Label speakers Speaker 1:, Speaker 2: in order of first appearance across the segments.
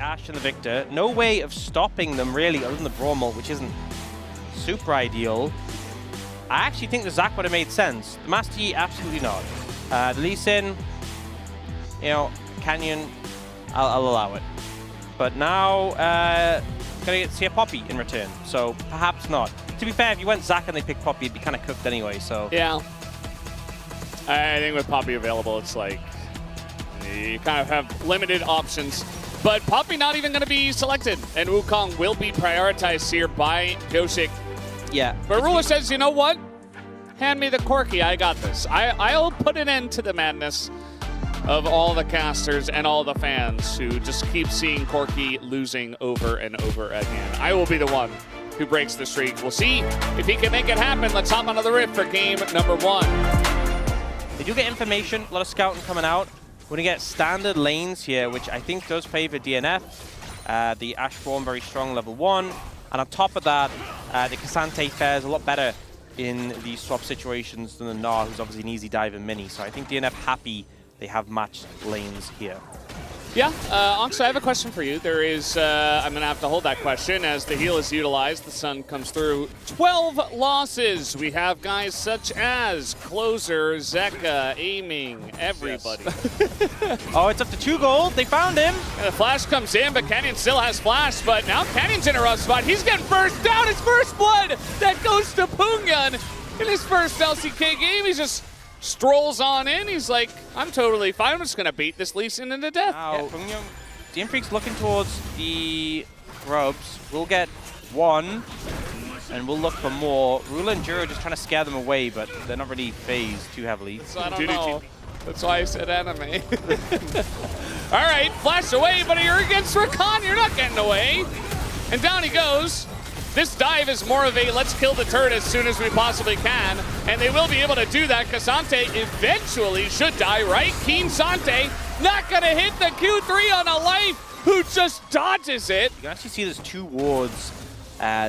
Speaker 1: Ashe and the Victor. No way of stopping them, really, other than the Brawl Mult, which isn't super ideal. I actually think the Zac would have made sense. The Master Yi, absolutely not. The Lee Sin, you know, Canyon, I'll allow it. But now, gonna see a Poppy in return, so perhaps not. To be fair, if you went Zac and they picked Poppy, it'd be kind of cooked anyway, so.
Speaker 2: Yeah. I think with Poppy available, it's like, you kind of have limited options. But Poppy not even going to be selected, and Wukong will be prioritized here by Pyosik.
Speaker 1: Yeah.
Speaker 2: But Ruler says, you know what? Hand me the Corki, I got this. I'll put an end to the madness of all the casters and all the fans who just keep seeing Corki losing over and over again. I will be the one who breaks the streak. We'll see if he can make it happen. Let's hop onto the rift for game number 1.
Speaker 1: They do get information, a lot of scouting coming out. We're going to get standard lanes here, which I think does favor DNF. The Ashe Braum very strong level 1. And on top of that, the K'Sante fares a lot better in these swap situations than the Gnar, who's obviously an easy dive and mini. So I think DNF happy they have matched lanes here.
Speaker 2: Yeah, Onx, I have a question for you. There is, I'm going to have to hold that question as the heal is utilized. The sun comes through. 12 losses. We have guys such as Closer, Zeka, Aiming, everybody.
Speaker 1: Yes. Oh, it's up to 2 gold. They found him.
Speaker 2: And the flash comes in, but Canyon still has flash. But now Canyon's in a rough spot. He's getting burst down. His first blood that goes to Pungyan in his first LCK game. He's just strolls on in. He's like, I'm totally fine. I'm just going to beat this Lee Sin into death.
Speaker 1: Now, DM Freak's looking towards the grubs. We'll get 1, and we'll look for more. Ruler and Juro just trying to scare them away, but they're not really phased too heavily.
Speaker 2: So I don't know. That's why I said anime. All right, flash away, but you're against Rakan. You're not getting away. And down he goes. This dive is more of a let's kill the turret as soon as we possibly can, and they will be able to do that. K'Sante eventually should die, right? Keen Sante not going to hit the Q3 on a life who just dodges it.
Speaker 1: You can actually see there's 2 wards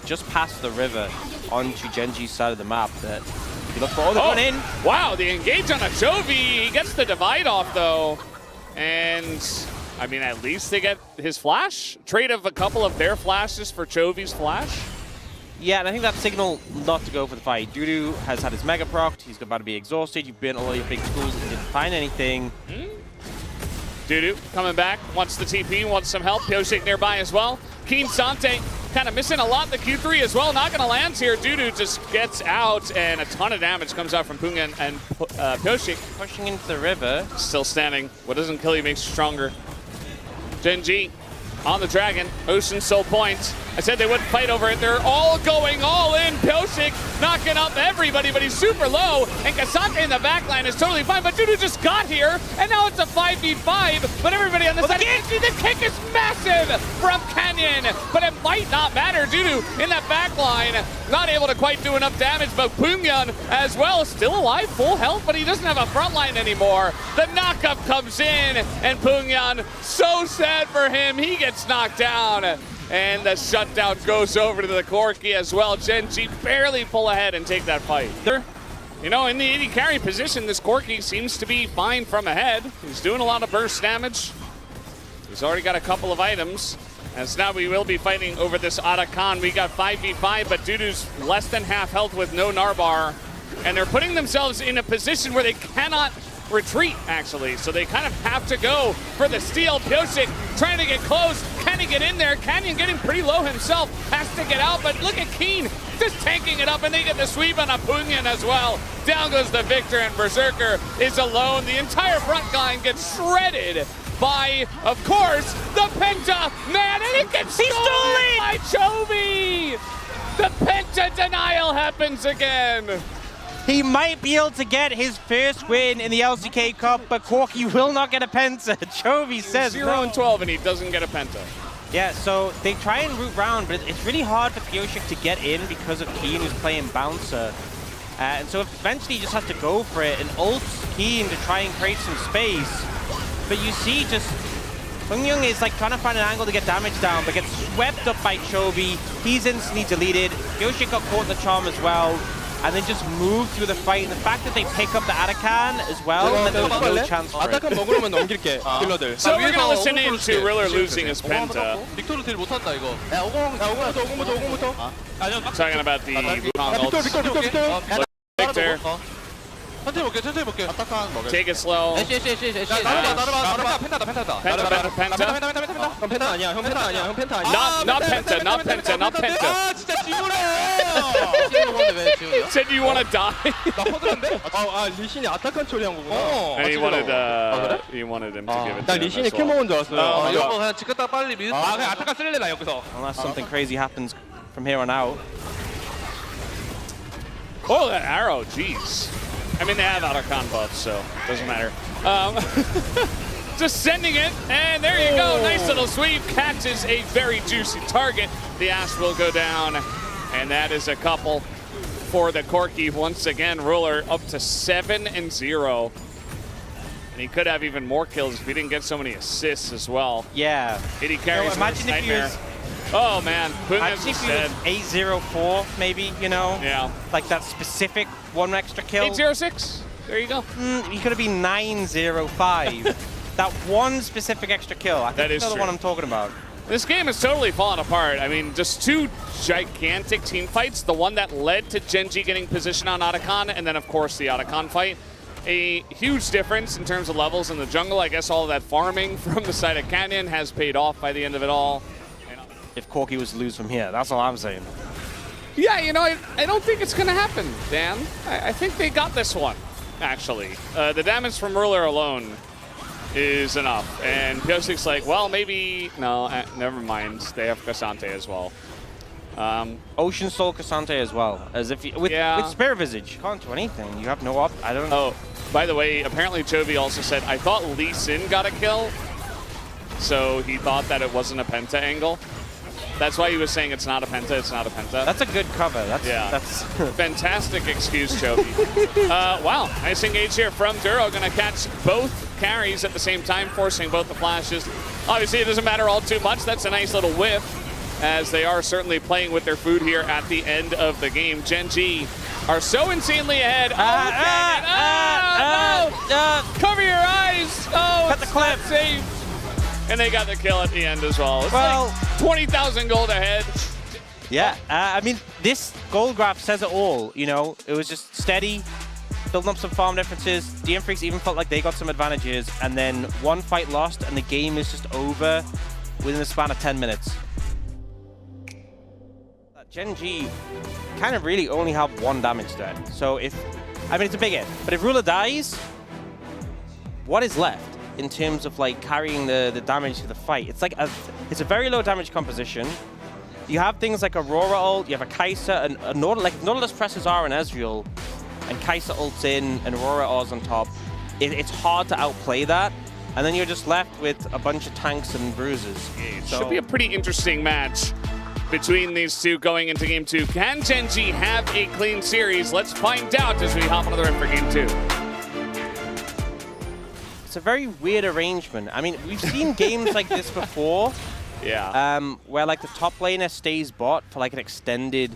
Speaker 1: just past the river onto Genji's side of the map that you look for. Oh, they're going in.
Speaker 2: Wow, the engage on a Chovy. He gets the divide off, though. And I mean, at least they get his flash. Trade of a couple of their flashes for Chovy's flash.
Speaker 1: Yeah, and I think that signal not to go for the fight. Dudu has had his mega proc. He's about to be exhausted. You've been all your big tools and didn't find anything.
Speaker 2: Dudu coming back, wants the TP, wants some help. Pyosik nearby as well. Keen Sante kind of missing a lot. The Q3 as well, not going to land here. Dudu just gets out, and a ton of damage comes out from Pungyan and Pyosik.
Speaker 1: Pushing into the river.
Speaker 2: Still standing. What doesn't kill you makes you stronger. Genji on the dragon. Ocean Soul Point. I said they wouldn't fight over it. They're all going all in. Pyosik knocking up everybody, but he's super low. And K'Sante in the backline is totally fine. But Dudu just got here, and now it's a 5v5. But everybody on the side. The kick is massive from Canyon, but it might not matter. Dudu in that backline, not able to quite do enough damage. But Pungyan as well, still alive, full health, but he doesn't have a front line anymore. The knockup comes in, and Pungyan, so sad for him, he gets knocked down. And the shutdown goes over to the Corki as well. Genji barely pull ahead and take that fight. You know, in the AD carry position, this Corki seems to be fine from ahead. He's doing a lot of burst damage. He's already got a couple of items. As now we will be fighting over this Arakan. We got 5v5, but Dudu's less than half health with no Narbar. And they're putting themselves in a position where they cannot retreat, actually. So they kind of have to go for the steal. Pyosik trying to get close. Can he get in there? Canyon getting pretty low himself. Has to get out, but look at Keen just tanking it up, and they get the sweep on a Pungyan as well. Down goes the Victor, and Berserker is alone. The entire front line gets shredded by, of course, the Penta man, and it gets stolen by Chovy. The Penta denial happens again.
Speaker 1: He might be able to get his first win in the LCK Cup, but Corki will not get a Penta. Chovy says
Speaker 2: 0-12, and he doesn't get a Penta.
Speaker 1: Yeah, so they try and root round, but it's really hard for Pyosik to get in because of Keen, who's playing Bouncer. And so eventually he just has to go for it, and ults Keen to try and create some space. But you see just Pungyan is like trying to find an angle to get damage down, but gets swept up by Chovy. He's instantly deleted. Pyosik got caught in the charm as well. and then just move through the fight. And the fact that they pick up the Atakan as well, and then there's no chance for it.
Speaker 3: 아타칸 먹으려면 넘길게 딜러들.
Speaker 2: So we're gonna listen in to Ruler losing his penta.
Speaker 3: 빅토르 딜 못한다 이거. 야 50부터.
Speaker 2: Talking about the Wukong
Speaker 3: 빅토르
Speaker 2: ults. Victor,
Speaker 3: 천천히 볼게. 아타칸 먹을.
Speaker 2: take it slow.
Speaker 3: 애쉬. 나르바. 펜타다.
Speaker 2: Penta.
Speaker 3: 형 펜타 아니야. 형 펜타 아니야.
Speaker 2: Not penta.
Speaker 3: 아 진짜 지우래.
Speaker 2: Said you want to die.
Speaker 3: 나 퍼드는데? 아 리신이 아타칸 처리한 거구나.
Speaker 2: And he wanted him to give it
Speaker 3: 나
Speaker 2: to him
Speaker 3: 리신이
Speaker 2: as
Speaker 3: 킬
Speaker 2: well.
Speaker 3: 먹은 줄 알았어요.
Speaker 2: 이거
Speaker 3: 그냥 지켰다 빨리 미드. 아 그냥 아타칸 쓸래 나 여기서.
Speaker 1: Unless something crazy happens from here on out.
Speaker 2: Oh, that arrow, jeez. I mean, they have Atakan buffs, so it doesn't matter. Just sending it, and there you go. Nice little sweep. Catches a very juicy target. The Ash will go down, and that is a couple for the Corki. Once again, Ruler up to 7-0. And he could have even more kills if he didn't get so many assists as well.
Speaker 1: Yeah.
Speaker 2: He carries
Speaker 1: imagine if he
Speaker 2: nightmare.
Speaker 1: was...
Speaker 2: Oh man,
Speaker 1: Imagine if he was 8-0-4, maybe, you know?
Speaker 2: Yeah.
Speaker 1: Like that specific one extra kill.
Speaker 2: 8-0-6. There you go.
Speaker 1: He could have been 9-0-5. That one specific extra kill. I think that's the one I'm talking about.
Speaker 2: This game is totally fallen apart. I mean, just two gigantic team fights. The one that led to Gen.G getting position on Atakan, and then, of course, the Atakan fight. A huge difference in terms of levels in the jungle. I guess all of that farming from the side of Canyon has paid off by the end of it all.
Speaker 1: If Corki was to lose from here, that's all I'm saying.
Speaker 2: Yeah, you know, I don't think it's going to happen, Dan. I think they got this one, actually. The damage from Ruler alone is enough. And Piosik's like, well, maybe... No, never mind. They have Cassante as well.
Speaker 1: Ocean Soul Cassante as well. As if with Spirit Visage, you can't do anything. You have no I don't know.
Speaker 2: Oh, by the way, apparently Chovy also said, I thought Lee Sin got a kill. So he thought that it wasn't a penta angle. That's why he was saying it's not a penta, it's not a penta.
Speaker 1: That's a good cover. That's
Speaker 2: fantastic excuse, Chovy. Wow, nice engage here from Duro. Gonna catch both carries at the same time, forcing both the flashes. Obviously, it doesn't matter all too much. That's a nice little whiff, as they are certainly playing with their food here at the end of the game. Gen.G are so insanely ahead. No! Cover your eyes! Oh,
Speaker 1: cut the clip.
Speaker 2: Safe. And they got the kill at the end as well. It's
Speaker 1: well,
Speaker 2: like 20,000 gold ahead.
Speaker 1: Yeah, I mean, this gold graph says it all. You know, it was just steady, building up some farm differences. DM Freaks even felt like they got some advantages, and then one fight lost, and the game is just over within the span of 10 minutes. Gen.G kind of really only have one damage threat. So if, I mean, it's a big if, but if Ruler dies, what is left in terms of like carrying the damage to the fight? It's like it's a very low damage composition. You have things like Aurora ult, you have a Kai'Sa, and a Nautilus presses R and Ezreal, and Kai'Sa ults in, and Aurora R's on top. It's hard to outplay that, and then you're just left with a bunch of tanks and bruises.
Speaker 2: So, should be a pretty interesting match between these two going into Game 2. Can Gen.G have a clean series? Let's find out as we hop onto the rim for Game 2.
Speaker 1: It's a very weird arrangement. I mean, we've seen games like this before.
Speaker 2: Yeah.
Speaker 1: Where like the top laner stays bot for like an extended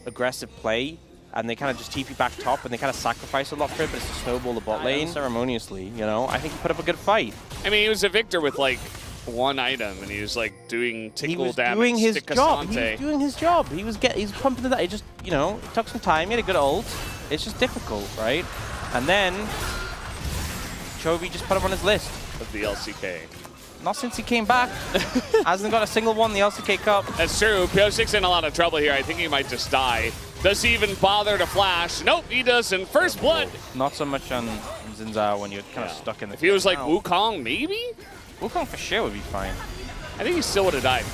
Speaker 1: aggressive play, and they kind of just TP back top, and they kind of sacrifice a lot for it, but it's to snowball the bot lane ceremoniously, you know? I think he put up a good fight.
Speaker 2: I mean, he was a victor with like one item, and he was like doing tickle damage.
Speaker 1: Doing his job.
Speaker 2: He
Speaker 1: was doing his job. He was pumping that. It just, you know, it took some time. He had a good ult. It's just difficult, right? And then Chovy just put him on his list
Speaker 2: of the LCK.
Speaker 1: Not since he came back. Hasn't got a single one in the LCK Cup.
Speaker 2: That's true. Piosik's in a lot of trouble here. I think he might just die. Does he even bother to flash? Nope, he doesn't. First blood.
Speaker 1: Not so much on Xin when you're kind of stuck in the...
Speaker 2: If he was like Wukong, maybe?
Speaker 1: Wukong for sure would be fine.
Speaker 2: I think he still would have died.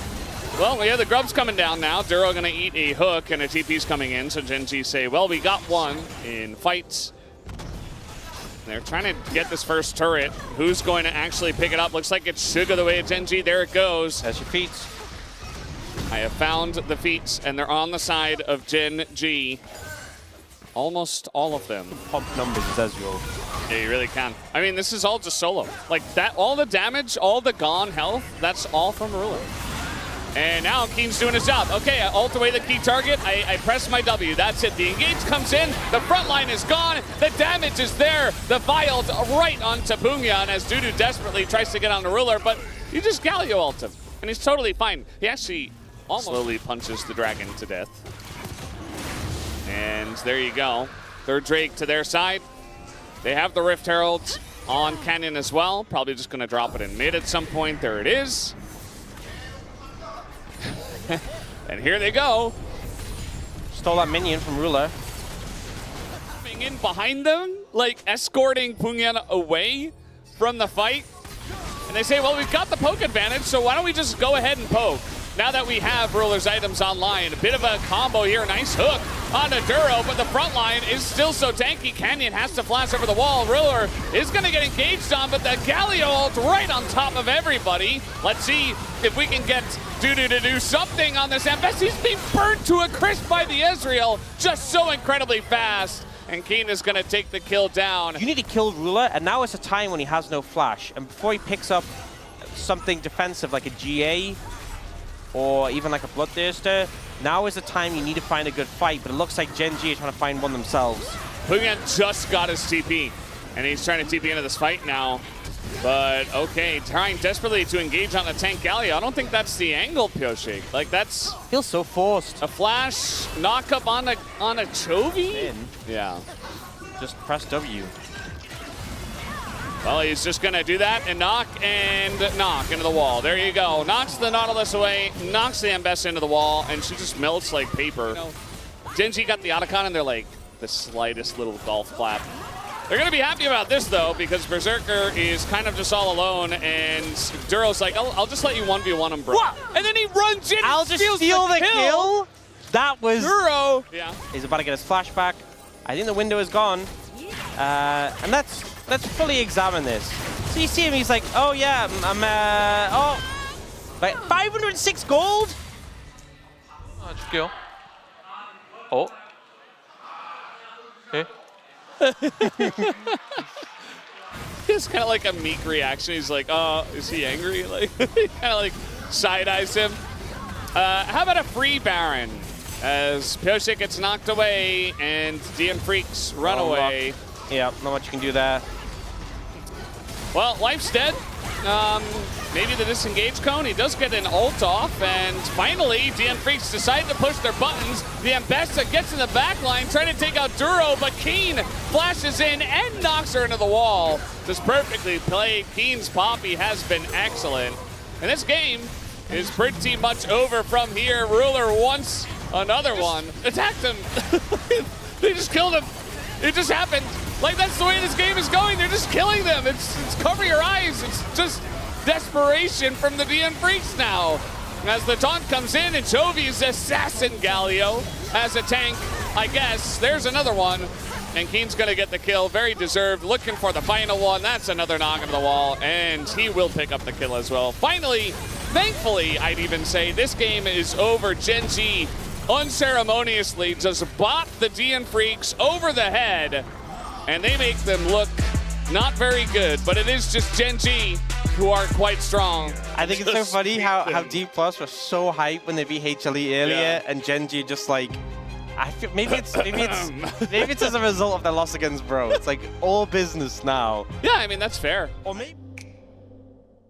Speaker 2: Well, yeah, the grub's coming down now. Duro gonna eat a hook, and a TP's coming in. So Gen.G say, well, we got one in fights. They're trying to get this first turret. Who's going to actually pick it up? Looks like it should go the way of Gen.G. There it goes.
Speaker 1: That's your feats.
Speaker 2: I have found the feats, and they're on the side of Gen.G. Almost all of them.
Speaker 1: Pump numbers as Ezreal.
Speaker 2: Yeah, you really can. I mean, this is all just solo. Like that, all the damage, all the gone health, that's all from Ruler. And now Keen's doing his job. Okay, I ult away the key target. I press my W. That's it. The engage comes in. The front line is gone. The damage is there. The vials right onto Pungyan as Dudu desperately tries to get on the ruler, but you just Galio ult him, and he's totally fine. He actually almost slowly punches the dragon to death. And there you go. Third Drake to their side. They have the Rift Herald on Canyon as well. Probably just going to drop it in mid at some point. There it is. And here they go.
Speaker 1: Stole that minion from Ruler.
Speaker 2: Coming in behind them, like escorting Pungyan away from the fight. And they say, well, we've got the poke advantage, so why don't we just go ahead and poke? Now that we have Ruler's items online, a bit of a combo here. Nice hook on Duro, but the front line is still so tanky. Canyon has to flash over the wall. Ruler is going to get engaged on, but the Galio ult right on top of everybody. Let's see if we can get Dudu to do something on this Ambess. He's being burnt to a crisp by the Ezreal, just so incredibly fast. And Keen is going to take the kill down.
Speaker 1: You need to kill Ruler, and now is a time when he has no flash. And before he picks up something defensive like a GA, or even like a Bloodthirster, now is the time you need to find a good fight, but it looks like Gen G are trying to find one themselves.
Speaker 2: Pungyan just got his TP, and he's trying to TP into this fight now. But okay, trying desperately to engage on the tank Galio. I don't think that's the angle, Pioshik. Like that's...
Speaker 1: Feels so forced.
Speaker 2: A flash knock up on a Chovy? Yeah.
Speaker 1: Just press W.
Speaker 2: Well, he's just going to do that and knock into the wall. There you go. Knocks the Nautilus away, knocks the Ambess into the wall, and she just melts like paper. You know, Genji got the Otacon, and they're like the slightest little golf clap. They're going to be happy about this, though, because Berserker is kind of just all alone, and Duro's like, I'll just let you 1v1 him, bro.
Speaker 1: What?
Speaker 2: And then he runs in
Speaker 1: I'll
Speaker 2: and
Speaker 1: just
Speaker 2: steals
Speaker 1: steal the kill? That was...
Speaker 2: Duro. Yeah.
Speaker 1: He's about to get his flashback. I think the window is gone. And let's fully examine this. So you see him, he's like, oh yeah, like 506 gold?
Speaker 3: 아, 줄게요. 어? 예?
Speaker 2: It's kind of like a meek reaction. He's like, oh, is he angry? Like, he kind of like side-eyes him. How about a free Baron? As Pioshik gets knocked away and DN Freaks run away.
Speaker 1: Yeah, not much you can do there.
Speaker 2: Well, life's dead. Maybe the disengage cone. He does get an ult off, and finally, DN Freaks decide to push their buttons. The Ambessa gets in the back line, trying to take out Duro, but Keen flashes in and knocks her into the wall. Just perfectly played. Keen's Poppy has been excellent. And this game is pretty much over from here. Ruler wants another one. Attacked him. They just killed him. It just happened. Like, that's the way this game is going. They're just killing them. It's cover your eyes. It's just desperation from the DN Freaks now. As the taunt comes in and Chovy's assassin Galio as a tank, I guess. There's another one. And Keen's going to get the kill. Very deserved. Looking for the final one. That's another knock into the wall. And he will pick up the kill as well. Finally, thankfully, I'd even say, this game is over. Gen G unceremoniously just bought the DN Freaks over the head. And they make them look not very good, but it is just Gen G who are quite strong.
Speaker 1: I think it's so funny how D Plus was so hyped when they beat HLE earlier, and Gen G just like, I feel maybe it's as a result of their loss against Bro. It's like all business now.
Speaker 2: Yeah, I mean that's fair.
Speaker 1: Or maybe.